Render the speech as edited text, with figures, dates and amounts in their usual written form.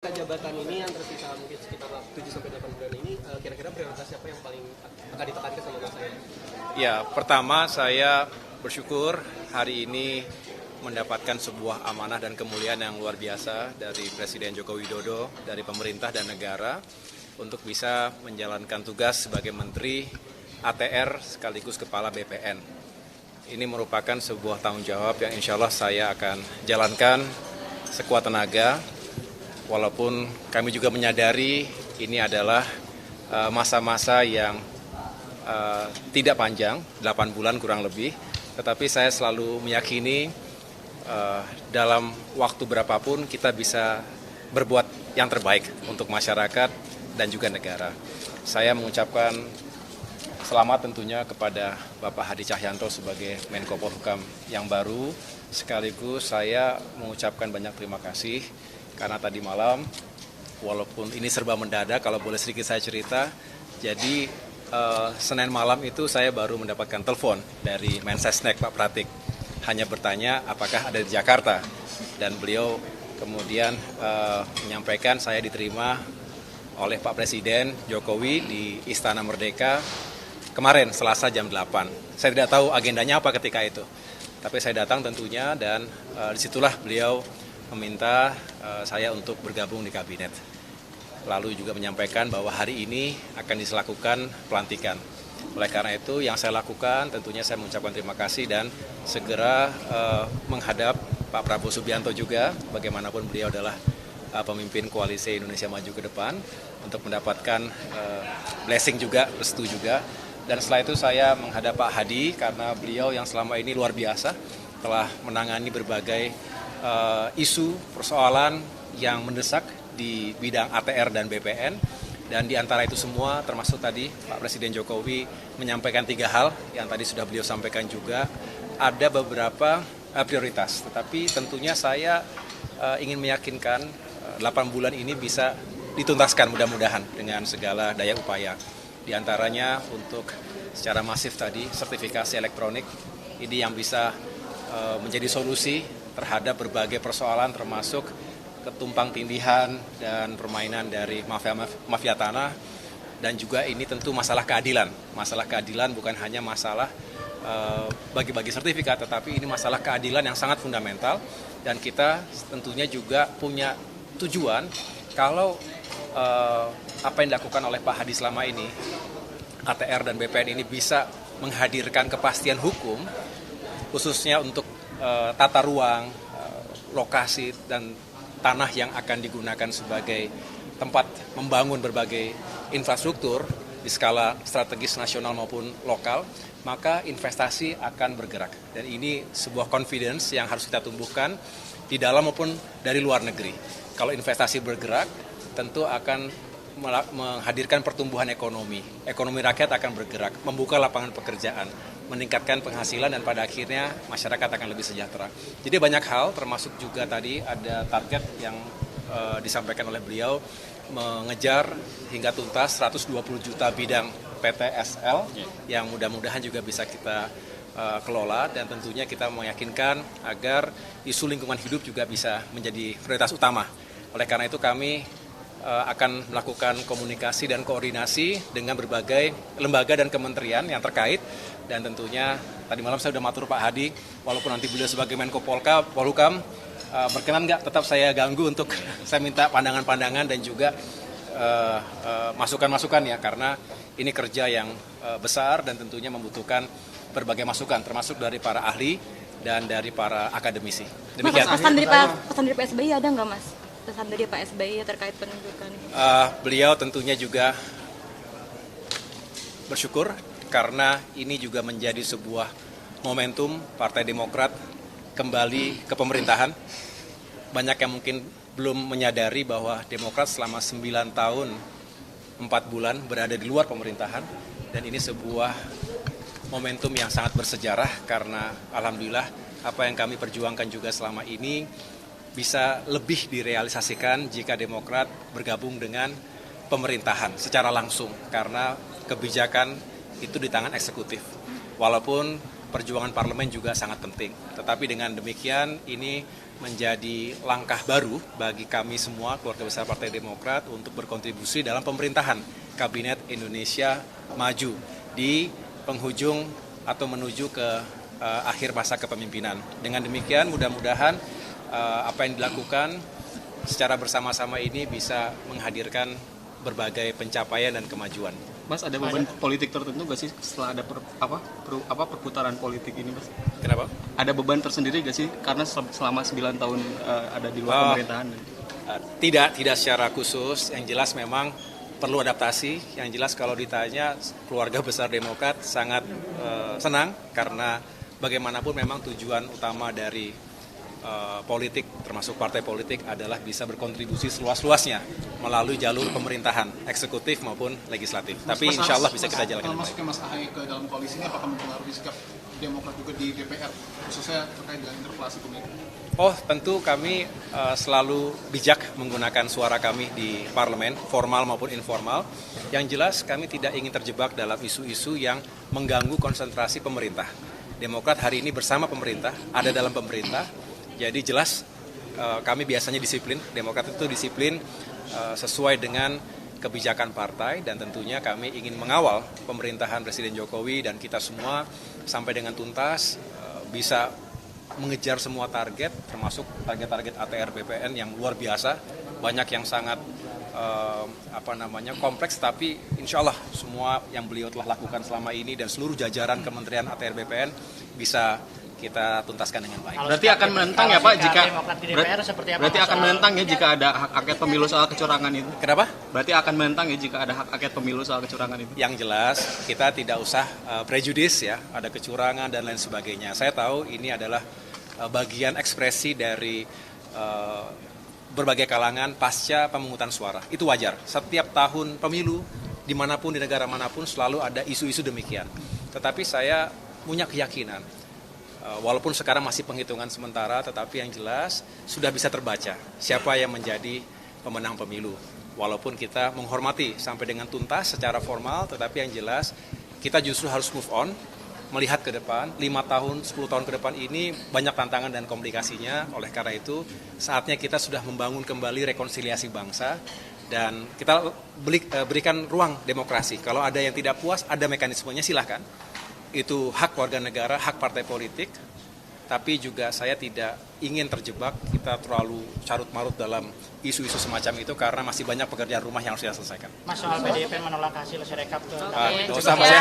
Jabatan ini yang tersisa mungkin sekitar 7 sampai 8 bulan ini, kira-kira prioritas siapa yang paling akan ditekankan sama Mas saya? Ya, pertama saya bersyukur hari ini mendapatkan sebuah amanah dan kemuliaan yang luar biasa dari Presiden Joko Widodo, dari pemerintah dan negara untuk bisa menjalankan tugas sebagai Menteri ATR sekaligus Kepala BPN. Ini merupakan sebuah tanggung jawab yang insya Allah saya akan jalankan sekuat tenaga, walaupun kami juga menyadari ini adalah masa-masa yang tidak panjang, 8 bulan kurang lebih, tetapi saya selalu meyakini dalam waktu berapapun kita bisa berbuat yang terbaik untuk masyarakat dan juga negara. Saya mengucapkan selamat tentunya kepada Bapak Hadi Cahyanto sebagai Menko Polhukam yang baru, sekaligus saya mengucapkan banyak terima kasih karena tadi malam, walaupun ini serba mendadak, kalau boleh sedikit saya cerita, jadi Senin malam itu saya baru mendapatkan telepon dari Mensesnek Pak Pratik, hanya bertanya apakah ada di Jakarta, dan beliau kemudian menyampaikan saya diterima oleh Pak Presiden Jokowi di Istana Merdeka kemarin Selasa jam 8. Saya tidak tahu agendanya apa ketika itu, tapi saya datang tentunya dan disitulah beliau meminta saya untuk bergabung di kabinet. Lalu juga menyampaikan bahwa hari ini akan dilakukan pelantikan. Oleh karena itu yang saya lakukan tentunya saya mengucapkan terima kasih dan segera menghadap Pak Prabowo Subianto juga, bagaimanapun beliau adalah pemimpin koalisi Indonesia Maju ke depan, untuk mendapatkan blessing juga, restu juga. Dan setelah itu saya menghadap Pak Hadi karena beliau yang selama ini luar biasa telah menangani berbagai isu persoalan yang mendesak di bidang ATR dan BPN, dan di antara itu semua termasuk tadi Pak Presiden Jokowi menyampaikan 3 hal yang tadi sudah beliau sampaikan juga. Ada beberapa prioritas, tetapi tentunya saya ingin meyakinkan 8 bulan ini bisa dituntaskan mudah-mudahan dengan segala daya upaya. Di antaranya untuk secara masif tadi sertifikasi elektronik ini yang bisa menjadi solusi terhadap berbagai persoalan termasuk ketumpang tindihan dan permainan dari mafia tanah, dan juga ini tentu masalah keadilan. Masalah keadilan bukan hanya masalah bagi-bagi sertifikat, tetapi ini masalah keadilan yang sangat fundamental, dan kita tentunya juga punya tujuan kalau apa yang dilakukan oleh Pak Hadi selama ini, ATR dan BPN ini bisa menghadirkan kepastian hukum khususnya untuk tata ruang, lokasi, dan tanah yang akan digunakan sebagai tempat membangun berbagai infrastruktur di skala strategis nasional maupun lokal, maka investasi akan bergerak. Dan ini sebuah confidence yang harus kita tumbuhkan di dalam maupun dari luar negeri. Kalau investasi bergerak, tentu akan menghadirkan pertumbuhan ekonomi. Ekonomi rakyat akan bergerak, membuka lapangan pekerjaan, meningkatkan penghasilan, dan pada akhirnya masyarakat akan lebih sejahtera. Jadi banyak hal, termasuk juga tadi ada target yang disampaikan oleh beliau, mengejar hingga tuntas 120 juta bidang PTSL yang mudah-mudahan juga bisa kita kelola, dan tentunya kita meyakinkan agar isu lingkungan hidup juga bisa menjadi prioritas utama. Oleh karena itu kami akan melakukan komunikasi dan koordinasi dengan berbagai lembaga dan kementerian yang terkait, dan tentunya tadi malam saya sudah matur Pak Hadi, walaupun nanti beliau sebagai Menko Polhukam, berkenan nggak tetap saya ganggu untuk saya minta pandangan-pandangan dan juga masukan-masukan ya, karena ini kerja yang besar dan tentunya membutuhkan berbagai masukan, termasuk dari para ahli dan dari para akademisi. Demikian. Pesan dari Pak SBY ada nggak, Mas? Pesan dari Pak SBY terkait penunjukan ini? Beliau tentunya juga bersyukur karena ini juga menjadi sebuah momentum Partai Demokrat kembali ke pemerintahan. Banyak yang mungkin belum menyadari bahwa Demokrat selama 9 tahun 4 bulan berada di luar pemerintahan, dan ini sebuah momentum yang sangat bersejarah karena alhamdulillah apa yang kami perjuangkan juga selama ini bisa lebih direalisasikan jika Demokrat bergabung dengan pemerintahan secara langsung, karena kebijakan itu di tangan eksekutif. Walaupun perjuangan parlemen juga sangat penting, tetapi dengan demikian ini menjadi langkah baru bagi kami semua keluarga besar Partai Demokrat untuk berkontribusi dalam pemerintahan Kabinet Indonesia Maju di penghujung atau menuju ke akhir masa kepemimpinan. Dengan demikian mudah-mudahan apa yang dilakukan secara bersama-sama ini bisa menghadirkan berbagai pencapaian dan kemajuan. Mas, ada beban politik tertentu nggak sih setelah ada perputaran politik ini, Mas? Kenapa? Ada beban tersendiri nggak sih karena selama 9 tahun ada di luar pemerintahan? Tidak secara khusus. Yang jelas memang perlu adaptasi. Yang jelas kalau ditanya keluarga besar Demokrat sangat senang karena bagaimanapun memang tujuan utama dari politik, termasuk partai politik, adalah bisa berkontribusi seluas-luasnya melalui jalur pemerintahan, eksekutif maupun legislatif. Tapi insya Allah bisa kita jalankan dengan baik. Masuknya Mas Ahaye ke dalam koalisi ini apakah mempengaruhi sikap Demokrat juga di DPR, khususnya terkait dengan interpelasi pemilu? Oh, tentu kami selalu bijak menggunakan suara kami di parlemen, formal maupun informal. Yang jelas kami tidak ingin terjebak dalam isu-isu yang mengganggu konsentrasi pemerintah. Demokrat hari ini bersama pemerintah, ada dalam pemerintah. Jadi jelas kami biasanya disiplin, Demokrat itu disiplin sesuai dengan kebijakan partai dan tentunya kami ingin mengawal pemerintahan Presiden Jokowi dan kita semua sampai dengan tuntas bisa mengejar semua target termasuk target-target ATR BPN yang luar biasa, banyak yang sangat kompleks, tapi insya Allah semua yang beliau telah lakukan selama ini dan seluruh jajaran Kementerian ATR BPN bisa kita tuntaskan dengan baik. Berarti akan menentang ya Pak jika Berarti akan menentang ya jika ada hak angket pemilu soal kecurangan itu. Kenapa? Berarti akan menentang ya jika ada hak angket pemilu soal kecurangan itu. Yang jelas kita tidak usah prejudis ya, ada kecurangan dan lain sebagainya. Saya tahu ini adalah bagian ekspresi dari berbagai kalangan pasca pemungutan suara. Itu wajar. Setiap tahun pemilu dimanapun di negara manapun selalu ada isu-isu demikian. Tetapi saya punya keyakinan, walaupun sekarang masih penghitungan sementara, tetapi yang jelas sudah bisa terbaca siapa yang menjadi pemenang pemilu. Walaupun kita menghormati sampai dengan tuntas secara formal, tetapi yang jelas kita justru harus move on, melihat ke depan, 5 tahun, 10 tahun ke depan ini banyak tantangan dan komplikasinya. Oleh karena itu, saatnya kita sudah membangun kembali rekonsiliasi bangsa dan kita berikan ruang demokrasi. Kalau ada yang tidak puas, ada mekanismenya, silahkan. Itu hak warga negara, hak partai politik, tapi juga saya tidak ingin terjebak kita terlalu carut-marut dalam isu-isu semacam itu karena masih banyak pekerjaan rumah yang harus kita selesaikan. Mas, soal PDIP menolak hasil Sirekap ke Usah, Mas, ya.